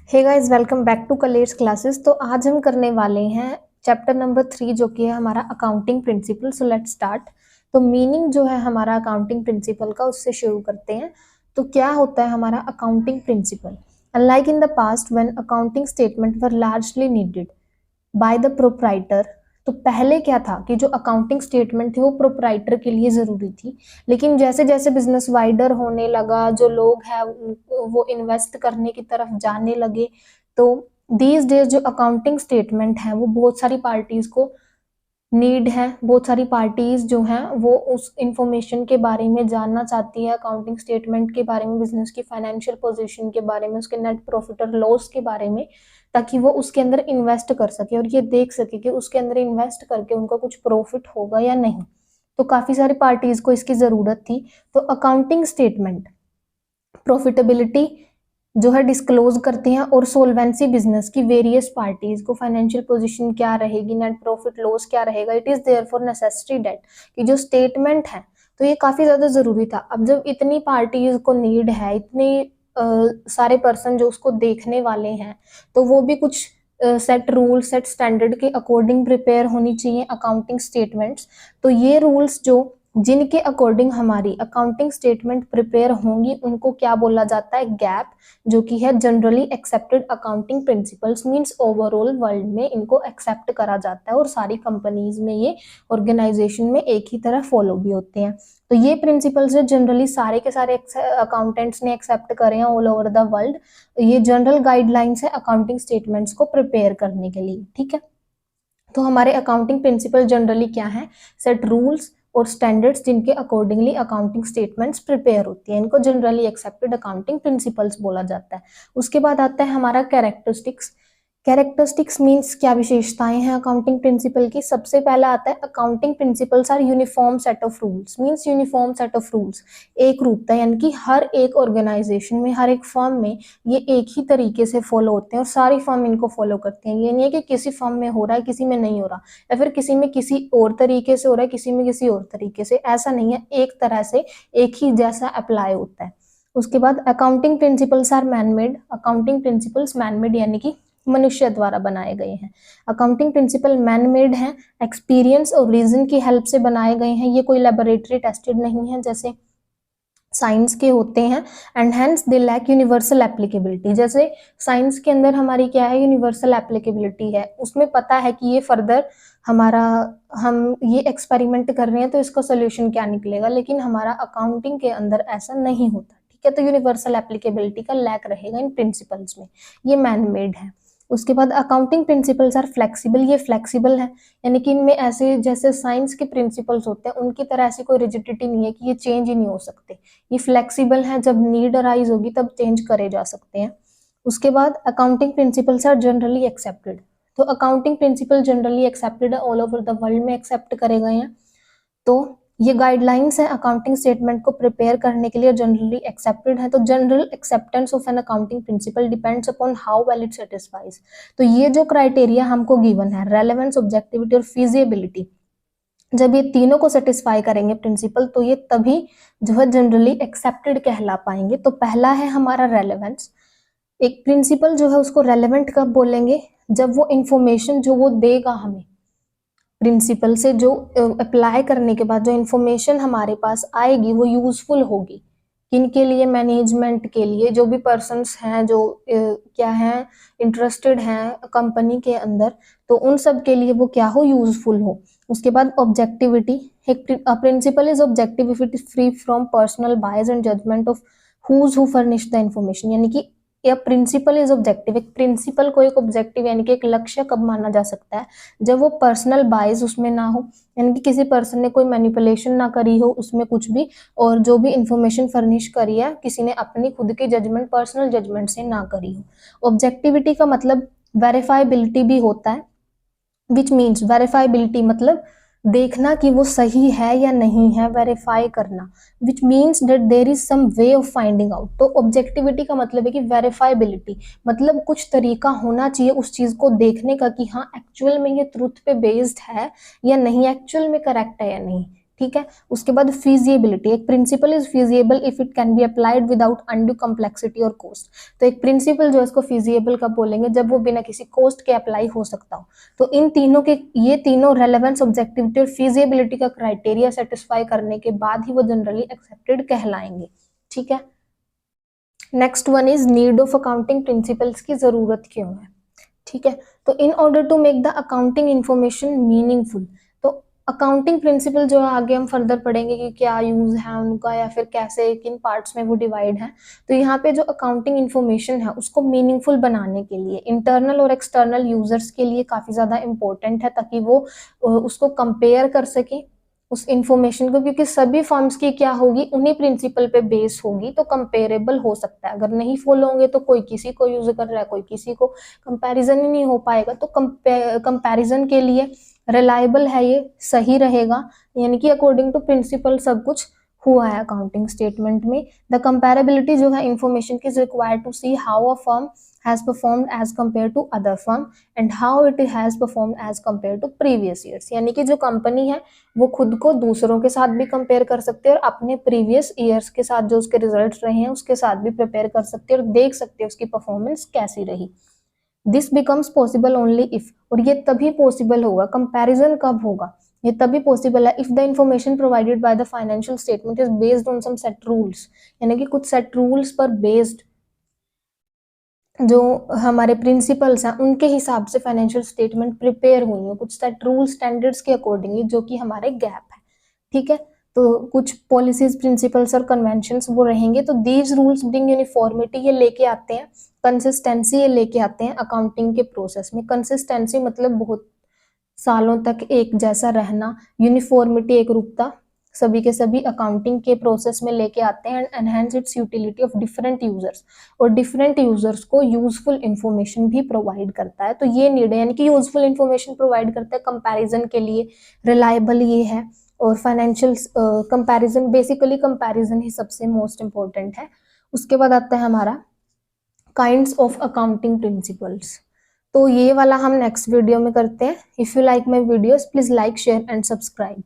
Hey guys, welcome back to Kalers classes. तो आज हम करने वाले हैं चैप्टर नंबर 3 जो कि है हमारा accounting principle. So let's start. तो मीनिंग जो है हमारा अकाउंटिंग प्रिंसिपल का, उससे शुरू करते हैं। तो क्या होता है हमारा accounting principle? Unlike in the past when accounting statement were largely needed by the proprietor. तो पहले क्या था कि जो अकाउंटिंग स्टेटमेंट थी वो प्रोप्राइटर के लिए जरूरी थी, लेकिन जैसे जैसे बिजनेस वाइडर होने लगा, जो लोग हैं वो इन्वेस्ट करने की तरफ जाने लगे, तो दीज डेज जो अकाउंटिंग स्टेटमेंट है वो बहुत सारी पार्टीज को नीड है। बहुत सारी पार्टीज जो हैं वो उस इंफॉर्मेशन के बारे में जानना चाहती है, अकाउंटिंग स्टेटमेंट के बारे में, बिजनेस की फाइनेंशियल पोजीशन के बारे में, उसके नेट प्रॉफिट और लॉस के बारे में, ताकि वो उसके अंदर इन्वेस्ट कर सके और ये देख सके कि उसके अंदर इन्वेस्ट करके उनको कुछ प्रॉफिट होगा या नहीं। तो काफी सारी पार्टीज को इसकी जरूरत थी। तो अकाउंटिंग स्टेटमेंट प्रॉफिटेबिलिटी जो है डिस्क्लोज करते हैं और सोल्वेंसी बिजनेस की वेरियस पार्टीज को, फाइनेंशियल पोजीशन क्या रहेगी, नेट प्रॉफिट लॉस क्या रहेगा, it is there for necessary date कि जो स्टेटमेंट है तो ये काफी ज्यादा जरूरी था। अब जब इतनी पार्टीज को नीड है, इतने सारे पर्सन जो उसको देखने वाले हैं, तो वो भी कुछ सेट रूल, सेट स्टैंडर्ड के अकॉर्डिंग प्रिपेयर होनी चाहिए अकाउंटिंग स्टेटमेंट्स। तो ये रूल्स जो जिनके अकॉर्डिंग हमारी अकाउंटिंग स्टेटमेंट प्रिपेयर होंगी उनको क्या बोला जाता है? गैप, जो कि है generally accepted accounting principles. Means overall world में इनको एक्सेप्ट करा जाता है और सारी कंपनीज में, ये ऑर्गेनाइजेशन में एक ही तरह फॉलो भी होते हैं। तो ये प्रिंसिपल्स जो जनरली सारे के सारे अकाउंटेंट्स ने एक्सेप्ट करे हैं ऑल ओवर द वर्ल्ड। ये जनरल गाइडलाइंस है अकाउंटिंग स्टेटमेंट्स को प्रिपेयर करने के लिए, ठीक है। तो हमारे अकाउंटिंग प्रिंसिपल जनरली क्या है? सेट रूल्स और स्टैंडर्ड्स जिनके अकॉर्डिंगली अकाउंटिंग स्टेटमेंट्स प्रिपेयर होती है, इनको जनरली एक्सेप्टेड अकाउंटिंग प्रिंसिपल्स बोला जाता है। उसके बाद आता है हमारा कैरेक्टरिस्टिक्स। कैरेक्टरिस्टिक्स मींस क्या विशेषताएं हैं अकाउंटिंग प्रिंसिपल की? सबसे पहला आता है accounting principles are uniform set of rules. Means uniform set of rules, एक रूपता, यानी कि हर एक ऑर्गेनाइजेशन में, हर एक फर्म में ये एक ही तरीके से फॉलो होते हैं और सारी फर्म इनको फॉलो करते हैं। ये नहीं है कि किसी फर्म में हो रहा है, किसी में नहीं हो रहा, या फिर किसी में किसी और तरीके से हो रहा है, किसी में किसी और तरीके से। ऐसा नहीं है, एक तरह से एक ही जैसा अप्लाई होता है। उसके बाद accounting principles are manmade. Accounting principles manmade यानी कि मनुष्य द्वारा बनाए गए हैं। अकाउंटिंग प्रिंसिपल मैनमेड हैं, एक्सपीरियंस और रीजन की हेल्प से बनाए गए हैं। ये कोई लेबोरेटरी टेस्टेड नहीं है जैसे साइंस के होते हैं। And hence they lack universal applicability. जैसे साइंस के अंदर हमारी क्या है? यूनिवर्सल एप्लीकेबिलिटी है, उसमें पता है कि ये फर्दर हमारा, हम ये एक्सपेरिमेंट कर रहे हैं तो इसका सोल्यूशन क्या निकलेगा, लेकिन हमारा अकाउंटिंग के अंदर ऐसा नहीं होता, ठीक है। तो यूनिवर्सल एप्लीकेबिलिटी का लैक रहेगा इन प्रिंसिपल्स में, ये मैन मेड है। उसके बाद अकाउंटिंग प्रिंसिपल्स आर फ्लेक्सिबल। ये फ्लेक्सिबल है, यानी कि इनमें ऐसे जैसे साइंस के प्रिंसिपल्स होते हैं उनकी तरह ऐसी कोई रिजिडिटी नहीं है कि ये चेंज ही नहीं हो सकते। ये फ्लेक्सिबल है, जब नीड अराइज होगी तब चेंज करे जा सकते हैं। उसके बाद accounting principles are generally accepted. तो अकाउंटिंग प्रिंसिपल जनरली एक्सेप्टेड है, ऑल ओवर द वर्ल्ड में एक्सेप्ट करे गए हैं। तो ये गाइडलाइंस है अकाउंटिंग स्टेटमेंट को प्रिपेयर करने के लिए, जनरली एक्सेप्टेड है। तो general acceptance of an accounting principle depends upon how well it satisfies. तो ये जो क्राइटेरिया हमको गिवन है, रेलेवेंस, ऑब्जेक्टिविटी और फिजिबिलिटी, जब ये तीनों को सेटिस्फाई करेंगे प्रिंसिपल, तो ये तभी जो है जनरली एक्सेप्टेड कहला पाएंगे। तो पहला है हमारा रेलेवेंस। एक प्रिंसिपल जो है उसको रेलेवेंट कब बोलेंगे? जब वो इंफॉर्मेशन जो वो देगा हमें प्रिंसिपल से, जो अप्लाई करने के बाद जो इंफॉर्मेशन हमारे पास आएगी वो यूजफुल होगी। किनके लिए? मैनेजमेंट के लिए, जो भी पर्सन्स हैं जो क्या हैं, इंटरेस्टेड हैं कंपनी के अंदर, तो उन सब के लिए वो क्या हो? यूजफुल हो। उसके बाद ऑब्जेक्टिविटी। एक principle is objective if it is free from personal bias and judgement of who furnish the information. यानी कि या प्रिंसिपल इज ऑब्जेक्टिव। एक प्रिंसिपल को एक ऑब्जेक्टिव यानी कि एक लक्ष्य कब माना जा सकता है? जब वो पर्सनल बायस उसमें ना हो, यानी कि किसी पर्सन ने कोई मैनिपुलेशन ना करी हो उसमें कुछ भी, और जो भी इंफॉर्मेशन फर्निश करी है किसी ने अपनी खुद की जजमेंट, पर्सनल जजमेंट से ना करी हो। ऑब्जेक्टिविटी का मतलब वेरीफाइबिलिटी भी होता है, विच मीन्स वेरीफाइबिलिटी मतलब देखना कि वो सही है या नहीं है, वेरीफाई करना, which means that there is some way of finding out. तो ऑब्जेक्टिविटी का मतलब है कि वेरीफाइबिलिटी मतलब कुछ तरीका होना चाहिए उस चीज को देखने का कि हाँ एक्चुअल में ये ट्रुथ पे बेस्ड है या नहीं, एक्चुअल में करेक्ट है या नहीं। ठीक है। उसके बाद फीजिएबिलिटी, एक principle is feasible if it can be applied without undue complexity और कॉस्ट। तो एक प्रिंसिपल जो है इसको फीजिएबल कब बोलेंगे, जब वो बिना किसी कॉस्ट के अप्लाई हो सकता हो। तो इन तीनों के, ये तीनों रेलेवेंस, ऑब्जेक्टिविटी और फीजिएबिलिटी का क्राइटेरिया सेटिस्फाई करने के बाद ही वो जनरली एक्सेप्टेड कहलाएंगे, ठीक है। Next one is need of accounting principles, की जरूरत क्यों है, ठीक है। तो in order to make the accounting information meaningful, तो अकाउंटिंग प्रिंसिपल जो है आगे हम फर्दर पढ़ेंगे कि क्या यूज है उनका, या फिर कैसे किन पार्ट्स में वो डिवाइड है। तो यहाँ पे जो अकाउंटिंग इंफॉर्मेशन है उसको मीनिंगफुल बनाने के लिए इंटरनल और एक्सटर्नल यूजर्स के लिए काफी ज्यादा इंपॉर्टेंट है, ताकि वो उसको कंपेयर कर सके उस इंफॉर्मेशन को, क्योंकि सभी फर्म्स की क्या होगी, उन्हीं प्रिंसिपल पे बेस होगी, तो कंपेरेबल हो सकता है। अगर नहीं फॉलो होंगे तो कोई किसी को यूज कर रहा है, कोई किसी को, कंपैरिजन ही नहीं हो पाएगा। तो कंपैरिजन के लिए रिलायबल है, ये सही रहेगा, यानी कि अकॉर्डिंग टू प्रिंसिपल सब कुछ हुआ है अकाउंटिंग स्टेटमेंट में। द कंपैरेबिलिटी जो है इंफॉर्मेशन की is required to see how a firm has performed as compared to other firm and how it has performed as compared to previous years। यानी कि जो कंपनी है वो खुद को दूसरों के साथ भी कंपेयर कर सकते हैं और अपने प्रीवियस ईयर्स के साथ जो उसके रिजल्ट्स रहे हैं उसके साथ भी प्रिपेयर कर सकते हैं और देख सकते हैं उसकी परफॉर्मेंस कैसी रही। This becomes possible only if, और ये तभी पॉसिबल होगा, कंपैरिजन कब होगा, ये तभी पॉसिबल है if the information provided by the financial statement is based on some set rules, यानी कि कुछ सेट रूल्स पर बेस्ड जो हमारे प्रिंसिपल्स हैं उनके हिसाब से फाइनेंशियल स्टेटमेंट प्रिपेयर हुई है, कुछ सेट रूल स्टैंडर्ड्स के अकॉर्डिंगली, जो कि हमारे गैप है, ठीक है। तो कुछ पॉलिसीज, प्रिंसिपल्स और कन्वेंशंस वो रहेंगे। तो दीज रूल्स ब्रिंग यूनिफॉर्मिटी, ये लेके आते हैं कंसिस्टेंसी, ये लेके आते हैं अकाउंटिंग के प्रोसेस में। कंसिस्टेंसी मतलब बहुत सालों तक एक जैसा रहना, यूनिफॉर्मिटी एक रूपता, सभी के सभी अकाउंटिंग के प्रोसेस में लेके आते हैं। And enhance it's utility of different users, और डिफरेंट यूजर्स को यूजफुल इंफॉर्मेशन भी प्रोवाइड करता है। तो ये नीड है, यानी कि यूजफुल इंफॉर्मेशन प्रोवाइड करता है कंपैरिजन के लिए, रिलायबल ये है, और फाइनेंशियल कंपैरिजन, बेसिकली कंपैरिजन ही सबसे मोस्ट इंपॉर्टेंट है। उसके बाद आता है हमारा काइंड्स ऑफ अकाउंटिंग प्रिंसिपल्स। तो ये वाला हम नेक्स्ट वीडियो में करते हैं। If you like my videos please like, share and subscribe.